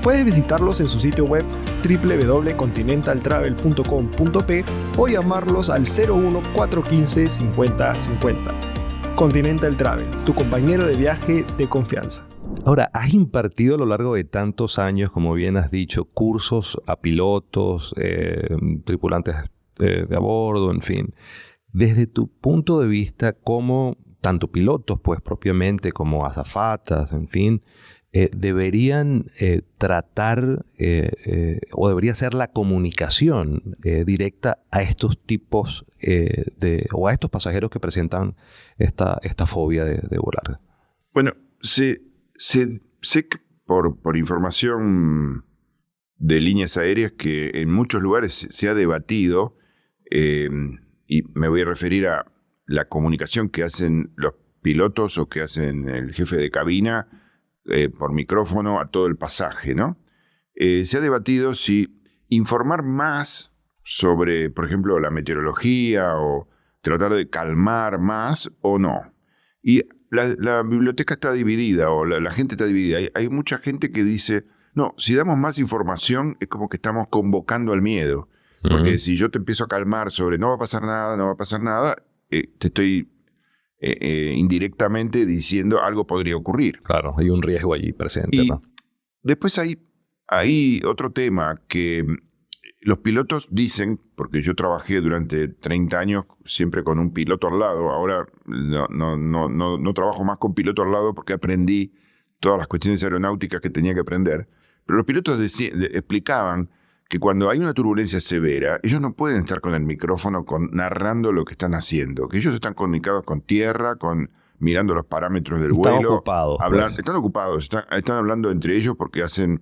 Puedes visitarlos en su sitio web www.continentaltravel.com.p o llamarlos al 01 415 50 50. Continental Travel, tu compañero de viaje de confianza. Ahora, has impartido a lo largo de tantos años, como bien has dicho, cursos a pilotos, tripulantes de a bordo, en fin. Desde tu punto de vista, ¿cómo tanto pilotos, pues propiamente, como azafatas, en fin, deberían tratar o debería ser la comunicación directa a estos tipos o a estos pasajeros que presentan esta fobia de volar? Bueno, sé que por información de líneas aéreas que en muchos lugares se ha debatido, y me voy a referir a la comunicación que hacen los pilotos o que hacen el jefe de cabina por micrófono a todo el pasaje, ¿no? Se ha debatido si informar más sobre, por ejemplo, la meteorología o tratar de calmar más o no. Y la biblioteca está dividida o la gente está dividida. Hay mucha gente que dice, no, si damos más información es como que estamos convocando al miedo. Porque si yo te empiezo a calmar sobre no va a pasar nada, te estoy indirectamente diciendo algo podría ocurrir. Claro, hay un riesgo allí presente, Y ¿no? después hay otro tema que los pilotos dicen, porque yo trabajé durante 30 años siempre con un piloto al lado, ahora no trabajo más con piloto al lado porque aprendí todas las cuestiones aeronáuticas que tenía que aprender, pero los pilotos explicaban que cuando hay una turbulencia severa, ellos no pueden estar con el micrófono narrando lo que están haciendo, que ellos están comunicados con tierra, mirando los parámetros del vuelo. Están ocupados. Pues. Están ocupados, están hablando entre ellos porque hacen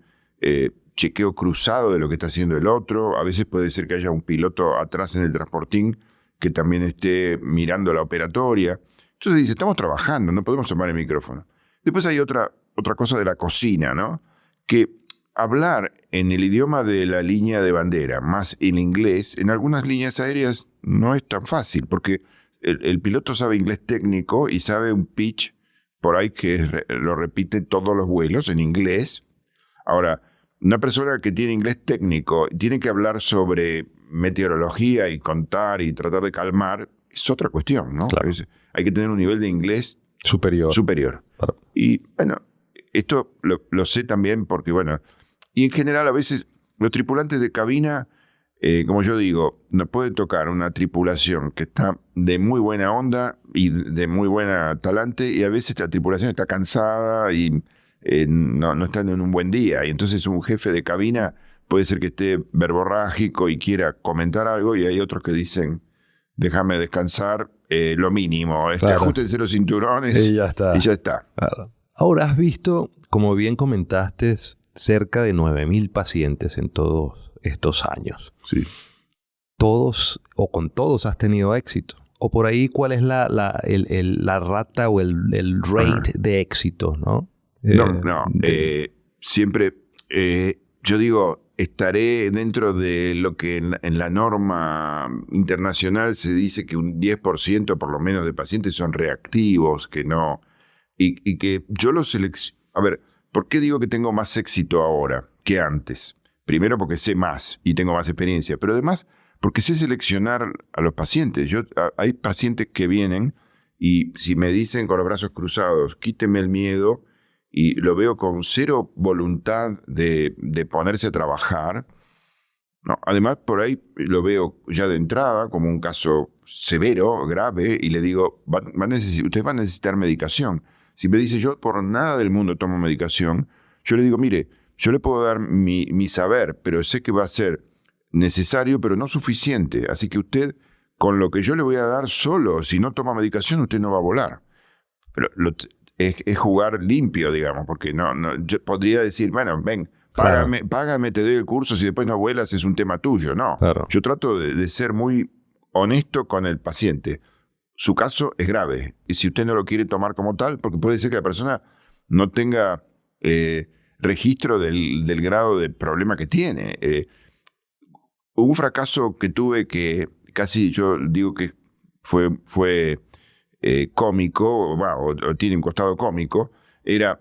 chequeo cruzado de lo que está haciendo el otro. A veces puede ser que haya un piloto atrás en el transportín que también esté mirando la operatoria. Entonces dice, estamos trabajando, no podemos tomar el micrófono. Después hay otra cosa de la cocina, ¿no? Que hablar en el idioma de la línea de bandera, más en inglés, en algunas líneas aéreas no es tan fácil, porque el piloto sabe inglés técnico y sabe un pitch por ahí que lo repite todos los vuelos en inglés. Ahora, una persona que tiene inglés técnico tiene que hablar sobre meteorología y contar y tratar de calmar es otra cuestión, ¿no? Claro. Hay que tener un nivel de inglés superior. Claro. Y bueno, esto lo sé también porque, bueno, y en general a veces los tripulantes de cabina, como yo digo, nos pueden tocar una tripulación que está de muy buena onda y de muy buena talante, y a veces la tripulación está cansada y no están en un buen día. Y entonces un jefe de cabina puede ser que esté verborrágico y quiera comentar algo, y hay otros que dicen, déjame descansar, lo mínimo, Claro. Ajustense los cinturones Y ya está. y ya está. Claro. Ahora, has visto, como bien comentaste, cerca de 9.000 pacientes en todos estos años. Sí. ¿Todos o con todos has tenido éxito? O por ahí, ¿cuál es la rata o el rate de éxito, no? Siempre, yo digo, estaré dentro de lo que en la norma internacional se dice que un 10% por lo menos de pacientes son reactivos, que no, y que yo los selecciono. A ver, ¿por qué digo que tengo más éxito ahora que antes? Primero porque sé más y tengo más experiencia, pero además porque sé seleccionar a los pacientes. Hay pacientes que vienen y si me dicen con los brazos cruzados, quíteme el miedo, y lo veo con cero voluntad de ponerse a trabajar. No, además, por ahí lo veo ya de entrada como un caso severo, grave, y le digo, usted va a necesitar medicación. Si me dice, yo por nada del mundo tomo medicación, yo le digo, mire, yo le puedo dar mi saber, pero sé que va a ser necesario, pero no suficiente. Así que usted, con lo que yo le voy a dar solo, si no toma medicación, usted no va a volar. Pero es jugar limpio, digamos, porque yo podría decir, bueno, ven, págame, te doy el curso, si después no vuelas es un tema tuyo. No, Claro. Yo trato de ser muy honesto con el paciente. Su caso es grave, y si usted no lo quiere tomar como tal, porque puede ser que la persona no tenga registro del grado de problema que tiene. Hubo un fracaso que tuve que casi yo digo que fue cómico, o tiene un costado cómico. Era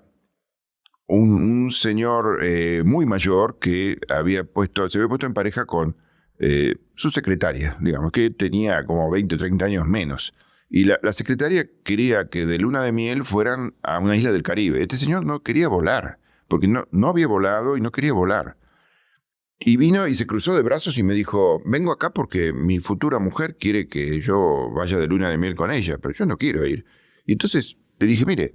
un señor muy mayor que se había puesto en pareja con su secretaria, digamos, que tenía como 20 o 30 años menos. Y la secretaria quería que de luna de miel fueran a una isla del Caribe. Este señor no quería volar, porque no había volado y no quería volar. Y vino y se cruzó de brazos y me dijo, vengo acá porque mi futura mujer quiere que yo vaya de luna de miel con ella, pero yo no quiero ir. Y entonces le dije, mire,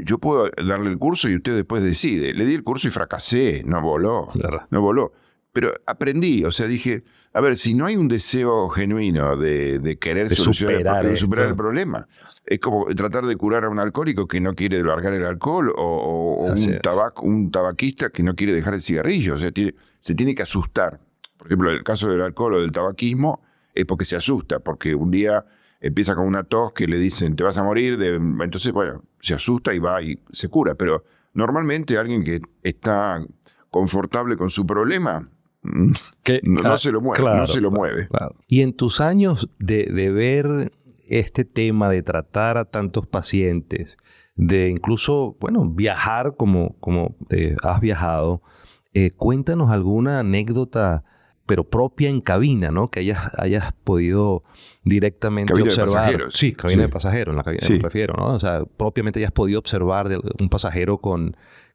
yo puedo darle el curso y usted después decide. Le di el curso y fracasé, no voló. Claro. No voló. Pero aprendí, o sea, dije, a ver, si no hay un deseo genuino de querer superar el problema, es como tratar de curar a un alcohólico que no quiere largar el alcohol, o un tabaquista que no quiere dejar el cigarrillo. O sea, se tiene que asustar. Por ejemplo, el caso del alcohol o del tabaquismo es porque se asusta, porque un día empieza con una tos que le dicen, te vas a morir, entonces, bueno, se asusta y va y se cura. Pero normalmente alguien que está confortable con su problema, no se lo mueve, claro, no se lo mueve. Claro. Y en tus años de ver este tema, de tratar a tantos pacientes, de incluso, bueno, viajar como has viajado, cuéntanos alguna anécdota, pero propia en cabina, ¿no? Que hayas podido directamente cabina observar. De pasajeros. Sí, cabina de pasajeros, en la cabina me refiero, ¿no? O sea, propiamente hayas podido observar de un pasajero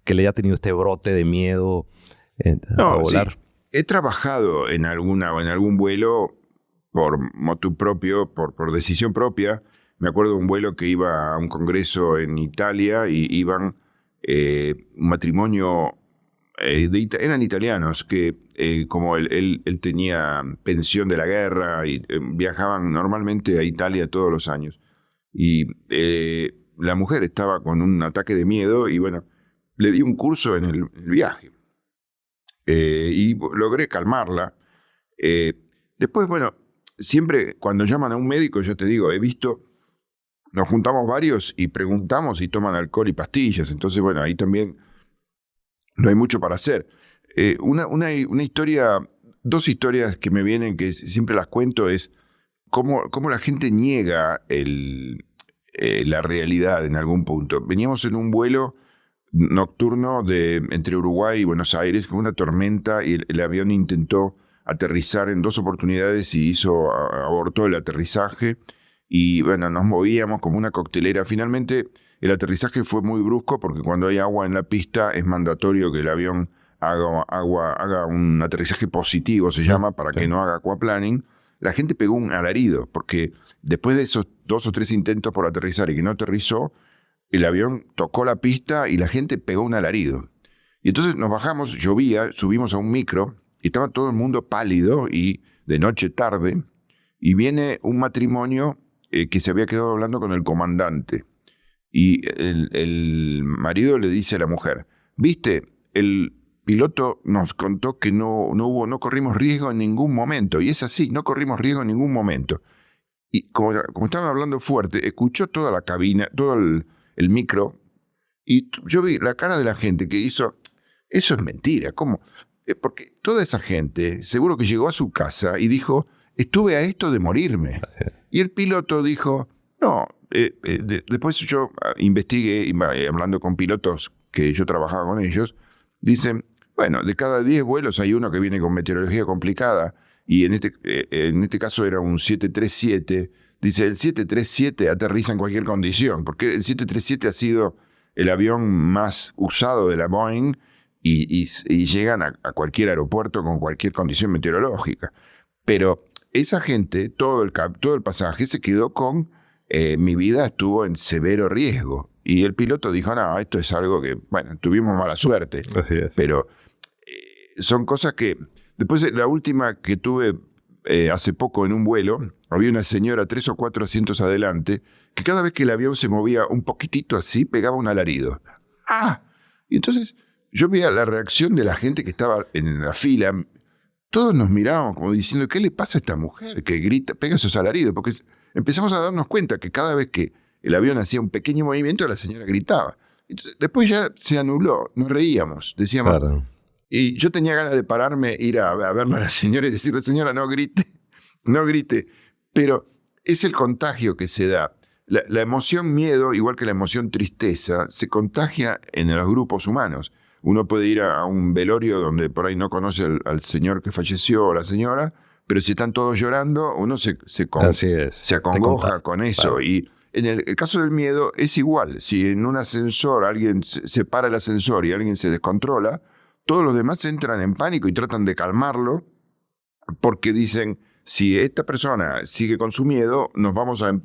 que le haya tenido este brote de miedo a volar. Sí. He trabajado en algún vuelo por motu propio, por decisión propia. Me acuerdo de un vuelo que iba a un congreso en Italia y iban un matrimonio, eran italianos que como él tenía pensión de la guerra y viajaban normalmente a Italia todos los años. Y la mujer estaba con un ataque de miedo y bueno, le di un curso en el viaje. Y logré calmarla. Después, bueno, siempre cuando llaman a un médico, yo te digo, nos juntamos varios y preguntamos si toman alcohol y pastillas. Entonces, bueno, ahí también no hay mucho para hacer. Una historia, dos historias que me vienen, que siempre las cuento, es cómo la gente niega la realidad en algún punto. Veníamos en un vuelo nocturno entre Uruguay y Buenos Aires con una tormenta y el avión intentó aterrizar en 2 oportunidades y abortó el aterrizaje. Y bueno, nos movíamos como una coctelera. Finalmente, el aterrizaje fue muy brusco porque cuando hay agua en la pista es mandatorio que el avión haga un aterrizaje positivo, se llama, para que no haga aquaplaning. La gente pegó un alarido porque después de esos 2 o 3 intentos por aterrizar y que no aterrizó, el avión tocó la pista y la gente pegó un alarido. Y entonces nos bajamos, llovía, subimos a un micro y estaba todo el mundo pálido y de noche tarde. Y viene un matrimonio que se había quedado hablando con el comandante. Y el marido le dice a la mujer, ¿viste? El piloto nos contó que no corrimos riesgo en ningún momento. Y es así, no corrimos riesgo en ningún momento. Y como estaban hablando fuerte, escuchó toda la cabina, todo el micro. Y yo vi la cara de la gente que hizo, eso es mentira. ¿Cómo? Porque toda esa gente seguro que llegó a su casa y dijo, estuve a esto de morirme. Y el piloto dijo, no. Después yo investigué, hablando con pilotos que yo trabajaba con ellos, dicen, bueno, de cada 10 vuelos hay uno que viene con meteorología complicada, y en este caso era un 737. Dice, el 737 aterriza en cualquier condición, porque el 737 ha sido el avión más usado de la Boeing, y llegan a cualquier aeropuerto con cualquier condición meteorológica. Pero esa gente, todo el pasaje se quedó con mi vida estuvo en severo riesgo. Y el piloto dijo, no, esto es algo que, bueno, tuvimos mala suerte. Así es. Pero son cosas que... Después, la última que tuve hace poco en un vuelo, había una señora 3 o 4 asientos adelante, que cada vez que el avión se movía un poquitito así, pegaba un alarido. ¡Ah! Y entonces yo veía la reacción de la gente que estaba en la fila. Todos nos mirábamos como diciendo, ¿qué le pasa a esta mujer que grita, pega esos alaridos? Porque empezamos a darnos cuenta que cada vez que el avión hacía un pequeño movimiento, la señora gritaba. Entonces, después ya se anuló, nos reíamos, decíamos. Claro. Y yo tenía ganas de pararme, ir a verla a la señora y decirle, señora, no grite, no grite. Pero es el contagio que se da. La emoción miedo, igual que la emoción tristeza, se contagia en los grupos humanos. Uno puede ir a un velorio donde por ahí no conoce al señor que falleció o la señora, pero si están todos llorando, uno se acongoja con eso. Claro. Y en el caso del miedo es igual. Si en un ascensor alguien se para el ascensor y alguien se descontrola, todos los demás entran en pánico y tratan de calmarlo porque dicen, si esta persona sigue con su miedo, nos vamos a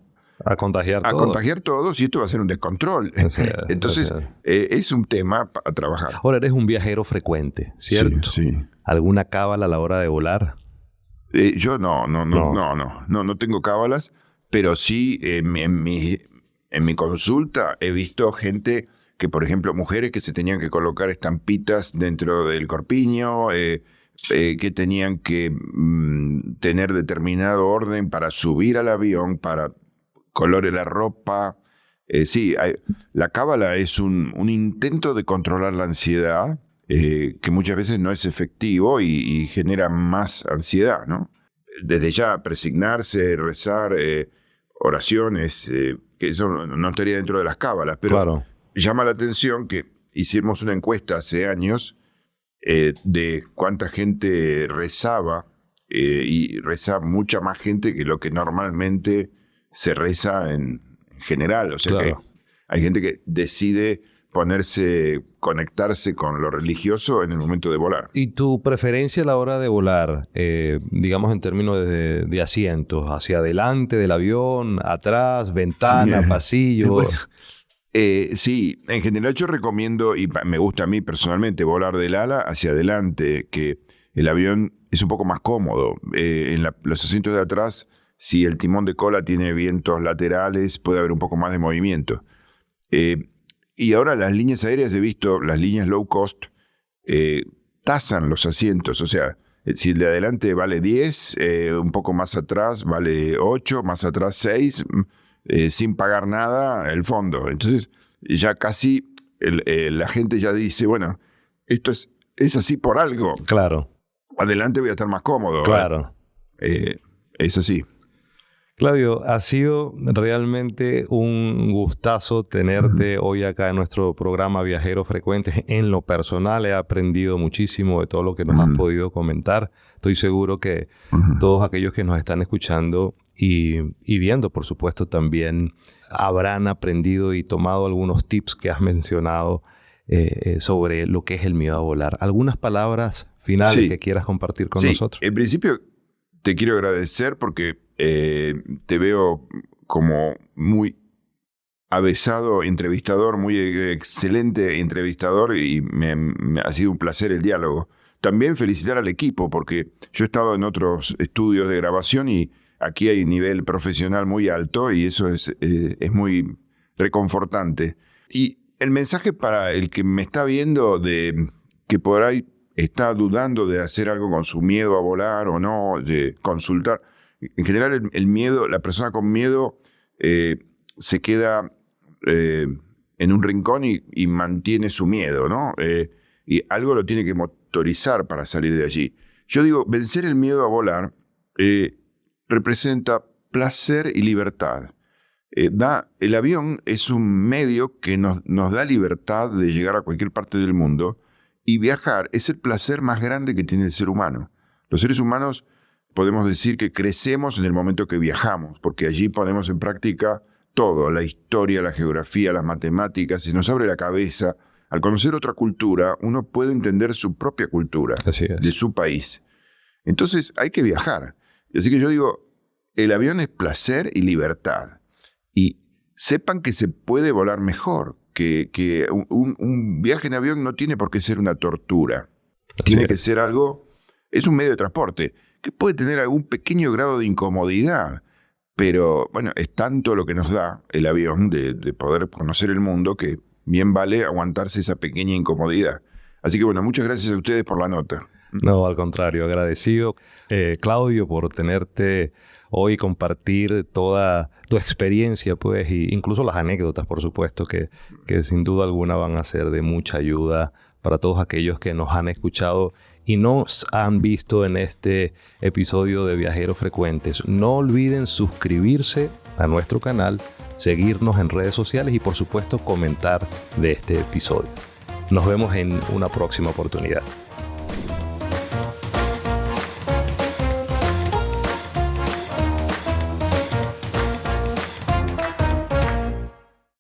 contagiar todos y esto va a ser un descontrol. Entonces, es un tema a trabajar. Ahora, eres un viajero frecuente, ¿cierto? Sí. ¿Alguna cábala a la hora de volar? Yo no tengo cábalas, pero sí en mi consulta he visto gente que, por ejemplo, mujeres que se tenían que colocar estampitas dentro del corpiño, que tenían que tener determinado orden para subir al avión, para color de la ropa. La cábala es un intento de controlar la ansiedad, que muchas veces no es efectivo y genera más ansiedad, ¿no? Desde ya, presignarse, rezar, oraciones, que eso no estaría dentro de las cábalas, pero claro. Llama la atención que hicimos una encuesta hace años de cuánta gente rezaba, y reza mucha más gente que lo que normalmente se reza en general. O sea, claro, que hay gente que decide conectarse con lo religioso en el momento de volar. ¿Y tu preferencia a la hora de volar, digamos en términos de asientos, hacia adelante del avión, atrás, ventana, pasillo? Bueno, sí, en general yo recomiendo, y me gusta a mí personalmente, volar del ala hacia adelante, que el avión es un poco más cómodo. Los asientos de atrás, si el timón de cola tiene vientos laterales, puede haber un poco más de movimiento. Y ahora las líneas aéreas, he visto, las líneas low cost, tasan los asientos. O sea, si el de adelante vale 10, un poco más atrás vale 8, más atrás 6, sin pagar nada el fondo. Entonces ya casi la gente ya dice, bueno, esto es así por algo. Claro. Adelante voy a estar más cómodo. Claro. Es así. Claudio, ha sido realmente un gustazo tenerte hoy acá en nuestro programa Viajeros Frecuentes. En lo personal he aprendido muchísimo de todo lo que nos has podido comentar. Estoy seguro que todos aquellos que nos están escuchando y viendo, por supuesto, también habrán aprendido y tomado algunos tips que has mencionado sobre lo que es el miedo a volar. ¿Algunas palabras finales que quieras compartir con nosotros? En principio te quiero agradecer porque te veo como muy avesado entrevistador, muy excelente entrevistador y me ha sido un placer el diálogo. También felicitar al equipo porque yo he estado en otros estudios de grabación y aquí hay nivel profesional muy alto y eso es muy reconfortante. Y el mensaje para el que me está viendo de que por ahí está dudando de hacer algo con su miedo a volar o no, de consultar. En general, el miedo, la persona con miedo se queda en un rincón y mantiene su miedo, ¿no? Y algo lo tiene que motorizar para salir de allí. Yo digo, vencer el miedo a volar representa placer y libertad. El avión es un medio que nos da libertad de llegar a cualquier parte del mundo y viajar es el placer más grande que tiene el ser humano. Los seres humanos podemos decir que crecemos en el momento que viajamos, porque allí ponemos en práctica todo, la historia, la geografía, las matemáticas, se nos abre la cabeza. Al conocer otra cultura, uno puede entender su propia cultura de su país. Entonces hay que viajar. Así que yo digo, el avión es placer y libertad. Y sepan que se puede volar mejor, que un viaje en avión no tiene por qué ser una tortura. Tiene que ser algo, es un medio de transporte que puede tener algún pequeño grado de incomodidad, pero bueno, es tanto lo que nos da el avión de poder conocer el mundo que bien vale aguantarse esa pequeña incomodidad. Así que bueno, muchas gracias a ustedes por la nota. No, al contrario, agradecido, Claudio, por tenerte hoy, compartir toda tu experiencia, pues, e incluso las anécdotas, por supuesto, que sin duda alguna van a ser de mucha ayuda para todos aquellos que nos han escuchado y nos han visto en este episodio de Viajeros Frecuentes. No olviden suscribirse a nuestro canal, seguirnos en redes sociales y, por supuesto, comentar de este episodio. Nos vemos en una próxima oportunidad.